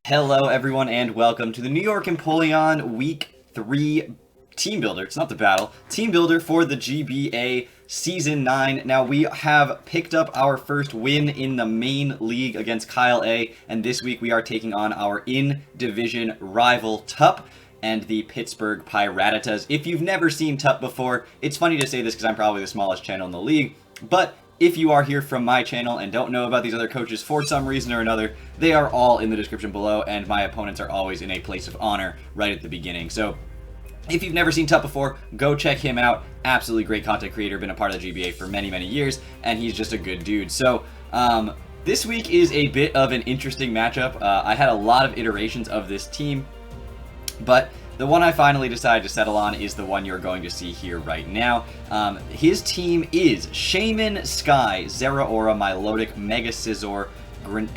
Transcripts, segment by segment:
Hello everyone and welcome to the New York Empoleon Week 3 Team Builder. It's not the battle. Team Builder for the GBA Season 9. Now we have picked up our first win in the main league against Kyle A. And this week we are taking on our in-division rival Tup and the Pittsburgh Pirattatas. If you've never seen Tup before, it's funny to say this because I'm probably the smallest channel in the league. But if you are here from my channel and don't know about these other coaches for some reason or another, they are all in the description below, and my opponents are always in a place of honor right at the beginning. So if you've never seen Tup before, go check him out. Absolutely great content creator, been a part of the GBA for many, many years, and he's just a good dude. So this week is a bit of an interesting matchup. I had a lot of iterations of this team, but the one I finally decided to settle on is the one you're going to see here right now. His team is Shaman, Sky, Zeraora, Milotic, Mega Scissor,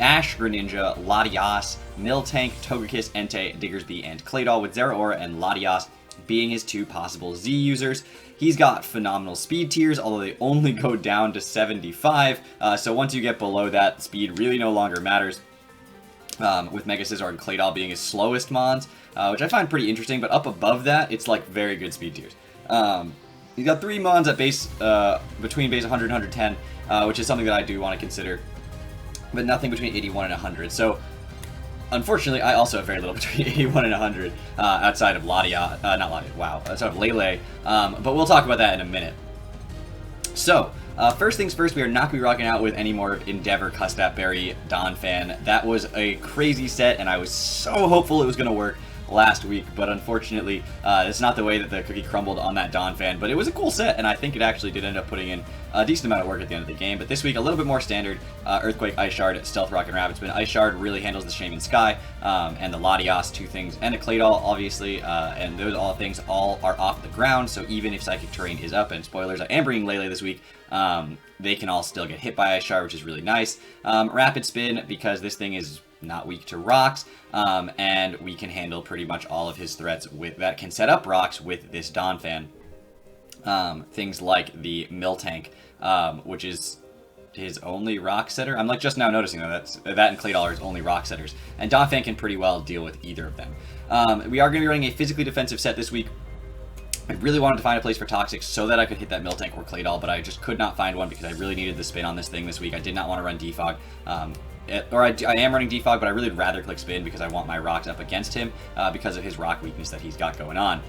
Ash Greninja, Latias, Miltank, Togekiss, Entei, Diggersby, and Claydol, with Zeraora and Latias being his two possible Z users. He's got phenomenal speed tiers, although they only go down to 75, so once you get below that, speed really no longer matters. With Mega Scissor and Claydol being his slowest mons, which I find pretty interesting, but up above that, it's like very good speed tiers. He's got 3 mons at base, between base 100 and 110, which is something that I do want to consider, but nothing between 81 and 100. So, unfortunately, I also have very little between 81 and 100, outside of outside of Lele, but we'll talk about that in a minute. So, first things first, we are not going to be rocking out with any more of Endeavor Custap Berry Donphan. That was a crazy set, and I was so hopeful it was going to work last week, but unfortunately, it's not the way that the cookie crumbled on that Donphan, but it was a cool set, and I think it actually did end up putting in a decent amount of work at the end of the game. But this week, a little bit more standard. Earthquake, Ice Shard, Stealth Rock, and Rapid Spin. Ice Shard really handles the Shaman Sky, and the Latias, 2 things, and the Claydol, obviously, and those all things all are off the ground, so even if Psychic Terrain is up, and spoilers, I am bringing Lele this week, they can all still get hit by Ice Shard, which is really nice. Rapid Spin, because this thing is not weak to rocks, and we can handle pretty much all of his threats with that can set up rocks with this Donphan. Things like the Miltank, which is his only rock setter. I'm like just now noticing that and Claydol are his only rock setters, and Donphan can pretty well deal with either of them. We are going to be running a physically defensive set this week. I really wanted to find a place for Toxic so that I could hit that Miltank or Claydol, but I just could not find one because I really needed the spin on this thing this week. I did not want to run Defog. I am running Defog, but I really would rather click Spin because I want my rocks up against him because of his rock weakness that he's got going on.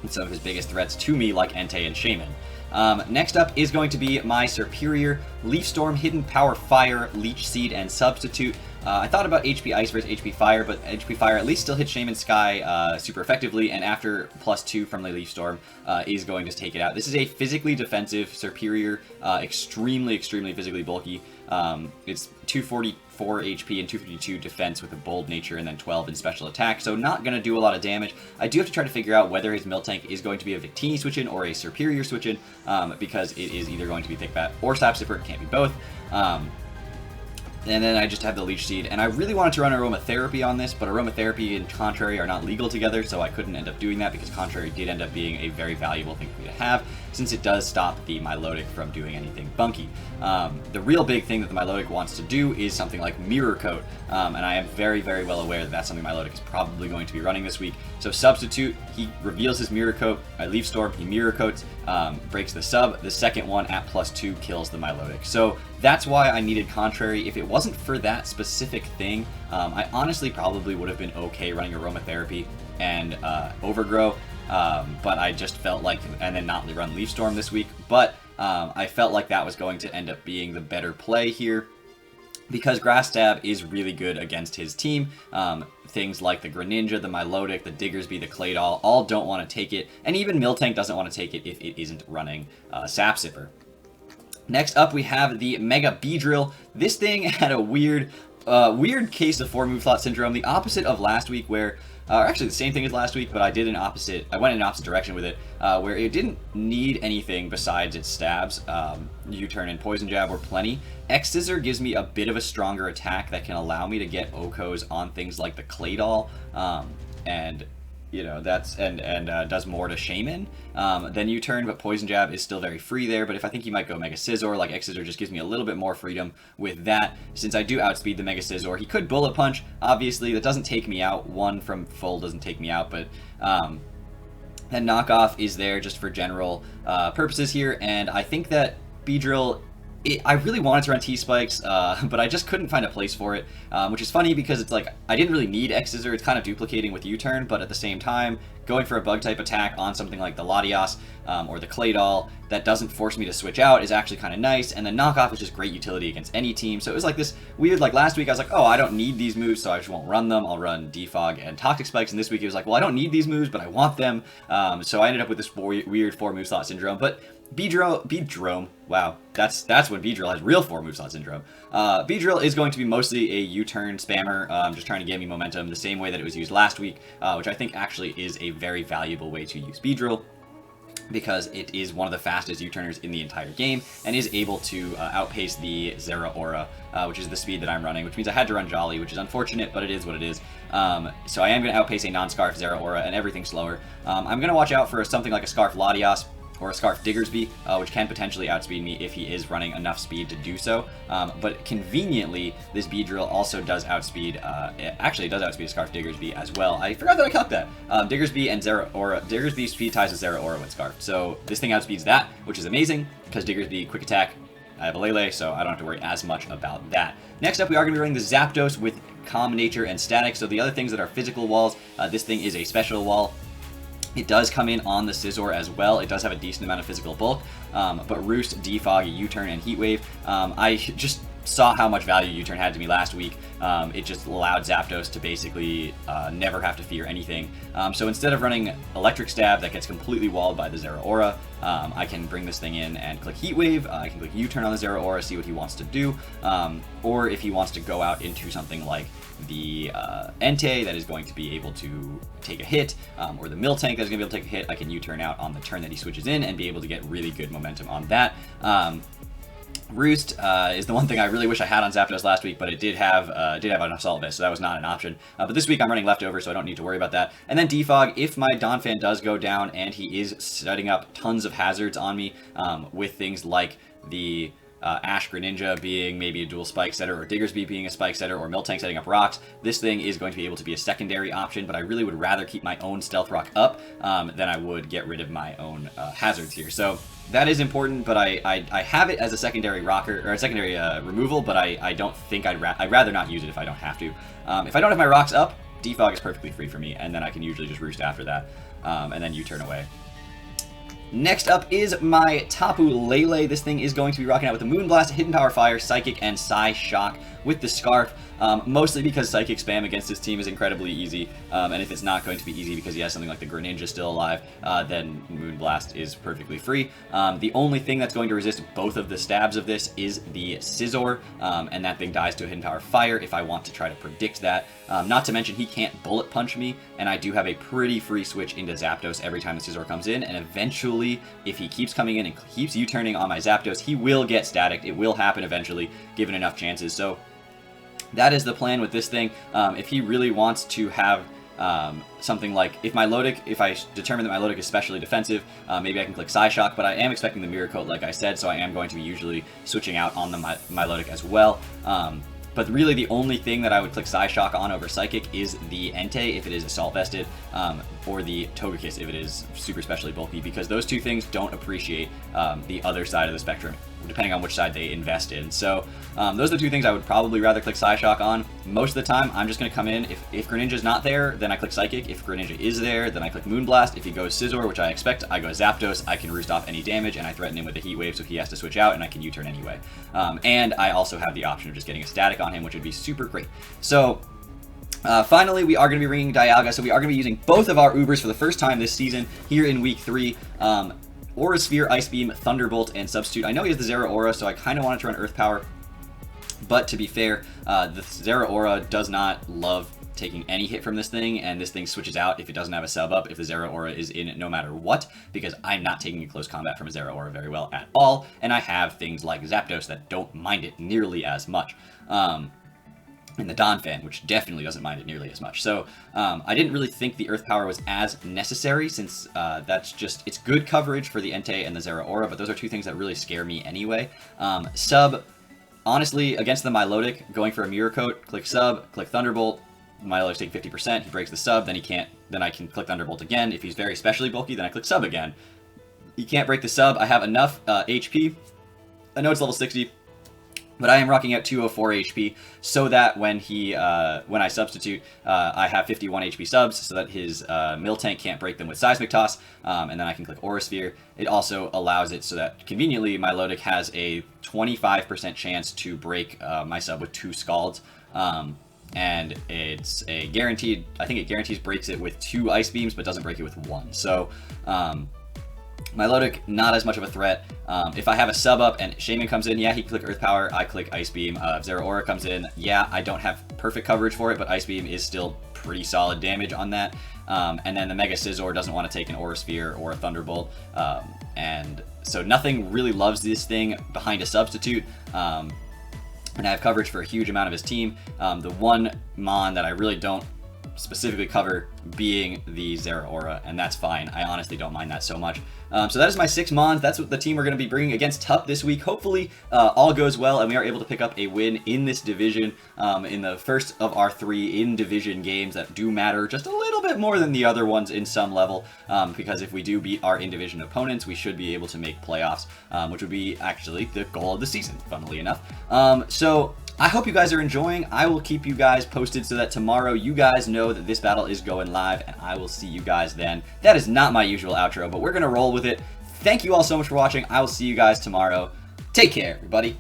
And some of his biggest threats to me, like Entei and Shaman. Next up is going to be my Superior, Leaf Storm, Hidden Power Fire, Leech Seed, and Substitute. I thought about HP Ice versus HP Fire, but HP Fire at least still hits Shaman Sky super effectively, and after +2 from the Leaf Storm is going to take it out. This is a physically defensive Superior, extremely physically bulky. It's 244 HP and 252 defense with a bold nature, and then 12 in special attack, so not going to do a lot of damage. I do have to try to figure out whether his Miltank is going to be a Victini switch-in or a Superior switch-in, because it is either going to be Thick Bat or Sap Sipper. It can't be both. And then I just have the Leech Seed, and I really wanted to run Aromatherapy on this, but Aromatherapy and Contrary are not legal together, so I couldn't end up doing that because Contrary did end up being a very valuable thing for me to have, since it does stop the Milotic from doing anything bunky. The real big thing that the Milotic wants to do is something like Mirror Coat, and I am very well aware that that's something Milotic is probably going to be running this week. So Substitute, he reveals his Mirror Coat, I Leaf Storm, he Mirror Coats, breaks the sub, the second one at +2 kills the Milotic. So that's why I needed Contrary. If it wasn't for that specific thing, I honestly probably would have been okay running Aromatherapy and Overgrow, but I just felt like, and then not run Leaf Storm this week, but I felt like that was going to end up being the better play here, because Grass Stab is really good against his team. Things like the Greninja, the Milotic, the Diggersby, the Claydol, all don't want to take it, and even Miltank doesn't want to take it if it isn't running Sap Sipper. Next up, we have the Mega Beedrill. This thing had a weird case of 4-move slot syndrome, the opposite of last week, where, actually the same thing as last week, but I went in an opposite direction with it, where it didn't need anything besides its stabs. U-turn and Poison Jab were plenty. X-Scissor gives me a bit of a stronger attack that can allow me to get Okos on things like the Claydol, and you know, that's and does more to Shaman than U-turn, but Poison Jab is still very free there. But if I think he might go Mega Scissor, like X-Scissor just gives me a little bit more freedom with that. Since I do outspeed the Mega Scissor, he could Bullet Punch. Obviously, that doesn't take me out. One from full doesn't take me out, but that knockoff is there just for general purposes here. And I think that Beedrill, I really wanted to run T-Spikes, but I just couldn't find a place for it, which is funny because it's like, I didn't really need X-Scissor, it's kind of duplicating with U-turn, but at the same time, going for a bug-type attack on something like the Latias or the Claydol that doesn't force me to switch out is actually kind of nice, and then knockoff is just great utility against any team, so it was like this weird, like last week I was like, oh, I don't need these moves, so I just won't run them, I'll run Defog and Toxic Spikes, and this week it was like, well, I don't need these moves, but I want them, so I ended up with this weird 4-move slot syndrome, but Beedrill, wow, that's when Beedrill has real 4-move slot syndrome. Beedrill is going to be mostly a U-turn spammer, just trying to give me momentum the same way that it was used last week, which I think actually is a very valuable way to use Beedrill, because it is one of the fastest U-turners in the entire game, and is able to outpace the Zeraora, which is the speed that I'm running, which means I had to run Jolly, which is unfortunate, but it is what it is. So I am going to outpace a non-Scarf Zeraora and everything slower. I'm going to watch out for something like a Scarf Latias, or a Scarf Diggersby, which can potentially outspeed me if he is running enough speed to do so. But conveniently, this Beedrill also does outspeed, actually it does outspeed a Scarf Diggersby as well. I forgot that I calced that. Diggersby and Zeraora, Diggersby speed ties with Zeraora when Scarf. So this thing outspeeds that, which is amazing, because Diggersby quick attack, I have a Lele, so I don't have to worry as much about that. Next up, we are going to be running the Zapdos with Calm Nature and Static. So the other things that are physical walls, this thing is a special wall. It does come in on the Scizor as well. It does have a decent amount of physical bulk, but Roost, Defog, U-turn, and Heat Wave. I just saw how much value U-turn had to me last week. It just allowed Zapdos to basically never have to fear anything. So instead of running Electric Stab that gets completely walled by the Zeraora, I can bring this thing in and click Heat Wave. I can click U-turn on the Zeraora, see what he wants to do. Or if he wants to go out into something like the Entei that is going to be able to take a hit, or the Miltank that is going to be able to take a hit, I can U-turn out on the turn that he switches in and be able to get really good momentum on that. Roost is the one thing I really wish I had on Zapdos last week, but it did have an Assault Vest, so that was not an option. But this week I'm running Leftover, so I don't need to worry about that. And then Defog, if my Donphan does go down and he is setting up tons of hazards on me with things like the Ash Greninja being maybe a dual spike setter, or Diggersby being a spike setter, or Miltank setting up rocks, this thing is going to be able to be a secondary option, but I really would rather keep my own Stealth Rock up than I would get rid of my own hazards here. So that is important, but I have it as a secondary rocker, or a secondary removal, but I don't think I'd rather not use it if I don't have to. If I don't have my rocks up, Defog is perfectly free for me, and then I can usually just Roost after that, and then U-turn away. Next up is my Tapu Lele. This thing is going to be rocking out with the Moonblast, Hidden Power Fire, Psychic, and Psyshock with the Scarf, mostly because Psychic spam against this team is incredibly easy, and if it's not going to be easy because he has something like the Greninja still alive, then Moonblast is perfectly free. The only thing that's going to resist both of the stabs of this is the Scizor, and that thing dies to a Hidden Power Fire if I want to try to predict that. Not to mention he can't Bullet Punch me, and I do have a pretty free switch into Zapdos every time the Scizor comes in, and eventually, if he keeps coming in and keeps U-turning on my Zapdos, he will get static. It will happen eventually, given enough chances. So that is the plan with this thing. If he really wants to have something like, if I determine that my Lodic is specially defensive, maybe I can click Psyshock, but I am expecting the Mirror Coat, like I said, so I am going to be usually switching out on the Milotic as well. But really the only thing that I would click Psyshock on over Psychic is the Entei if it is Assault Vested, or the Togekiss if it is super specially bulky, because those two things don't appreciate the other side of the spectrum, depending on which side they invest in. So those are the two things I would probably rather click Psyshock on. Most of the time, I'm just going to come in. If Greninja's not there, then I click Psychic. If Greninja is there, then I click Moonblast. If he goes Scizor, which I expect, I go Zapdos. I can Roost off any damage, and I threaten him with a Heat Wave, so he has to switch out, and I can U-turn anyway. And I also have the option of just getting a Static on him, which would be super great. So finally, we are going to be ringing Dialga, so we are going to be using both of our Ubers for the first time this season here in Week 3. Aura Sphere, Ice Beam, Thunderbolt, and Substitute. I know he has the Zeraora, so I kind of wanted to run Earth Power, but to be fair, the Zeraora does not love taking any hit from this thing, and this thing switches out if it doesn't have a sub up if the Zeraora is in it no matter what, because I'm not taking a close combat from a Zeraora very well at all, and I have things like Zapdos that don't mind it nearly as much. and the Donphan, which definitely doesn't mind it nearly as much. So I didn't really think the Earth Power was as necessary, since that's just, it's good coverage for the Entei and the Zeraora, but those are two things that really scare me anyway. Sub, honestly, against the Milotic, going for a Mirror Coat, click Sub, click Thunderbolt, Milotic's taking 50%, he breaks the Sub, then I can click Thunderbolt again. If he's very specially bulky, then I click Sub again. He can't break the Sub. I have enough HP. I know it's level 60, but I am rocking out 204 HP so that when I substitute, I have 51 HP subs, so that his Miltank can't break them with Seismic Toss, and then I can click Aura Sphere. It also allows it so that, conveniently, Milotic has a 25% chance to break my sub with 2 Scalds, and it's a guaranteed, I think it guarantees breaks it with 2 Ice Beams, but doesn't break it with 1. So, Milotic, not as much of a threat. If I have a sub up and Shaman comes in, yeah, he can click Earth Power, I click Ice Beam. If Zeraora comes in, yeah, I don't have perfect coverage for it, but Ice Beam is still pretty solid damage on that. And then the Mega Scizor doesn't want to take an Aura Sphere or a Thunderbolt. And so nothing really loves this thing behind a substitute. And I have coverage for a huge amount of his team. The one Mon that I really don't specifically cover being the Zeraora, and that's fine. I honestly don't mind that so much. So that is my 6 Mons. That's what the team we're going to be bringing against Tup this week. Hopefully all goes well and we are able to pick up a win in this division, in the first of our 3 in-division games that do matter just a little bit more than the other ones in some level, because if we do beat our in-division opponents, we should be able to make playoffs, which would be actually the goal of the season, funnily enough. So I hope you guys are enjoying. I will keep you guys posted so that tomorrow you guys know that this battle is going live, and I will see you guys then. That is not my usual outro, but we're going to roll with it. Thank you all so much for watching. I will see you guys tomorrow. Take care, everybody.